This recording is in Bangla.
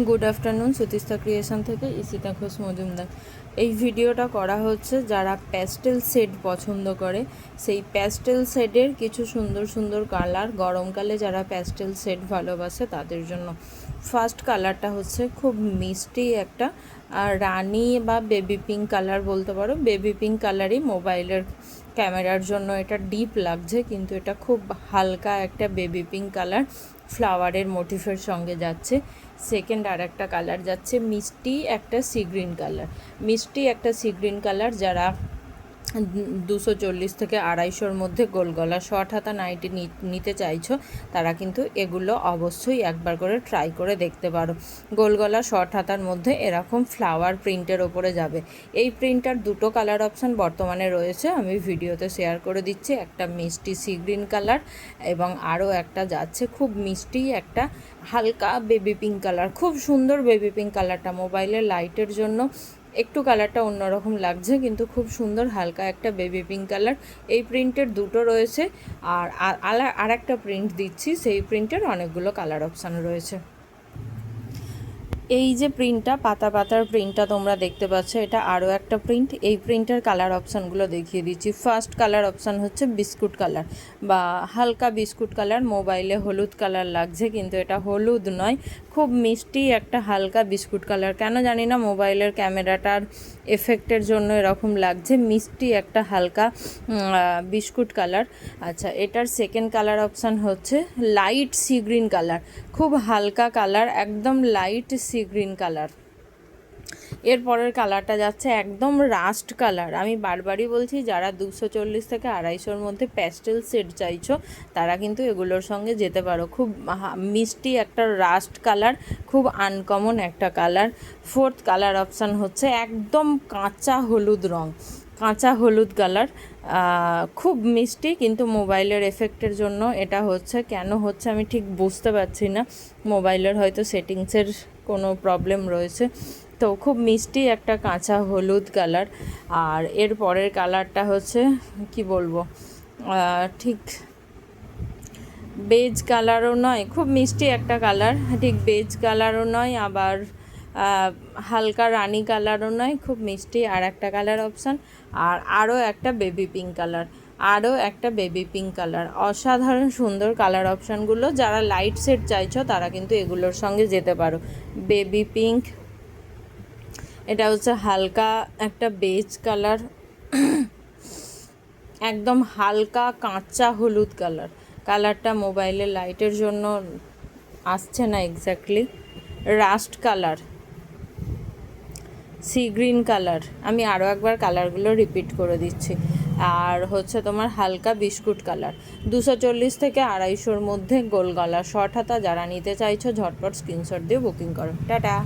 গুড আফটারনুন, সুতিস্তা ক্রিয়েশন থেকে ইসিতা ঘোষ মজুমদার। এই ভিডিওটা করা হচ্ছে যারা প্যাস্টেল শেড পছন্দ করে, সেই প্যাস্টেল শেডের কিছু সুন্দর সুন্দর কালার, গরমকালে যারা প্যাস্টেল শেড ভালোবাসে তাদের জন্য। ফার্স্ট কালারটা হচ্ছে খুব মিষ্টি একটা রানি বা বেবি পিঙ্ক কালার বলতে পারো। বেবি পিঙ্ক কালারই মোবাইলের ক্যামেরার জন্য এটা ডিপ লাগছে, কিন্তু এটা খুব হালকা একটা বেবি পিঙ্ক কালার, ফ্লাওয়ারের মোটিফের সঙ্গে যাচ্ছে। সেকেন্ড আর একটা কালার যাচ্ছে মিষ্টি একটা সি গ্রিন কালার। মিষ্টি একটা সি গ্রিন কালার যারা 240 থেকে 250-র মধ্যে গোল গলা শর্ট হাতা নাইটি নিতে চাইছো, তারা কিন্তু এগুলো অবশ্যই একবার করে ট্রাই করে দেখতে পারো। গোল গলা শর্ট হাতার মধ্যে এরকম ফ্লাওয়ার প্রিন্টের ওপরে যাবে। এই প্রিন্টার দুটো কালার অপশান বর্তমানে রয়েছে, আমি ভিডিওতে শেয়ার করে দিচ্ছি। একটা মিষ্টি সি গ্রিন কালার এবং আরও একটা যাচ্ছে খুব মিষ্টি একটা হালকা বেবি পিঙ্ক কালার। খুব সুন্দর বেবি পিঙ্ক কালারটা, মোবাইলের লাইটের জন্য একটু কালারটা অন্যরকম লাগছে, কিন্তু খুব সুন্দর হালকা একটা বেবি পিঙ্ক কালার। এই প্রিন্টের দুটো রয়েছে, আর একটা প্রিন্ট দিচ্ছি, সেই প্রিন্টের অনেকগুলো কালার অপশান রয়েছে। এই যে প্রিন্টটা, পাতা পাতার প্রিন্টটা তোমরা দেখতে পাচ্ছ, এটা আরও একটা প্রিন্ট। এই প্রিন্টের কালার অপশানগুলো দেখিয়ে দিচ্ছি। ফার্স্ট কালার অপশান হচ্ছে বিস্কুট কালার বা হালকা বিস্কুট কালার। মোবাইলে হলুদ কালার লাগছে, কিন্তু এটা হলুদ নয়, খুব মিষ্টি একটা হালকা বিস্কুট কালার। কেন জানি না, মোবাইলের ক্যামেরাটার এফেক্টের জন্য এরকম লাগছে। মিষ্টি একটা হালকা বিস্কুট কালার। আচ্ছা, এটার সেকেন্ড কালার অপশান হচ্ছে লাইট সি গ্রিন কালার, খুব হালকা কালার, একদম লাইট সি গ্রিন কালার। এরপরের কালারটা যাচ্ছে একদম রাস্ট কালার। আমি বারবারই বলছি, যারা 240 থেকে 250-র মধ্যে প্যাস্টেল শেড চাইছো, তারা কিন্তু এগুলোর সঙ্গে যেতে পারো। খুব মিষ্টি একটা রাস্ট কালার, খুব আনকমন একটা কালার। ফোর্থ কালার অপশান হচ্ছে একদম কাঁচা হলুদ রঙ, কাঁচা হলুদ কালার। খুব মিষ্টি, কিন্তু মোবাইলের এফেক্টের জন্য এটা হচ্ছে। কেন হচ্ছে আমি ঠিক বুঝতে পারছি না, মোবাইলের হয়তো সেটিংসের কোনো প্রবলেম রয়েছে। তো খুব মিষ্টি একটা কাঁচা হলুদ কালার। আর এর পরের কালারটা হচ্ছে কি বলবো, ঠিক বেজ কালারও নয়, খুব মিষ্টি একটা কালার, ঠিক বেজ কালারও নয়, আবার হালকা রানি কালারও নয়, খুব মিষ্টি আর একটা কালার অপশান। আর আরও একটা বেবি পিঙ্ক কালার, আরও একটা বেবি পিঙ্ক কালার। অসাধারণ সুন্দর কালার অপশানগুলো। যারা লাইট শেড চাইছো তারা কিন্তু এগুলোর সঙ্গে যেতে পারো। বেবি পিঙ্ক, এটা হচ্ছে হালকা একটা বেজ কালার, একদম হালকা কাঁচা হলুদ কালার। কালারটা মোবাইলের লাইটের জন্য আসছে না exactly. Rushed colour, sea green colour. আমি আরও একবার কালারগুলো রিপিট করে দিচ্ছি। আর হচ্ছে তোমার হালকা বিস্কুট কালার। 240 থেকে 250-র মধ্যে গোল গলা শর্ট হাতা যারা নিতে চাইছো, ঝটপট স্ক্রিনশট দিয়ে বুকিং করো। টাটা।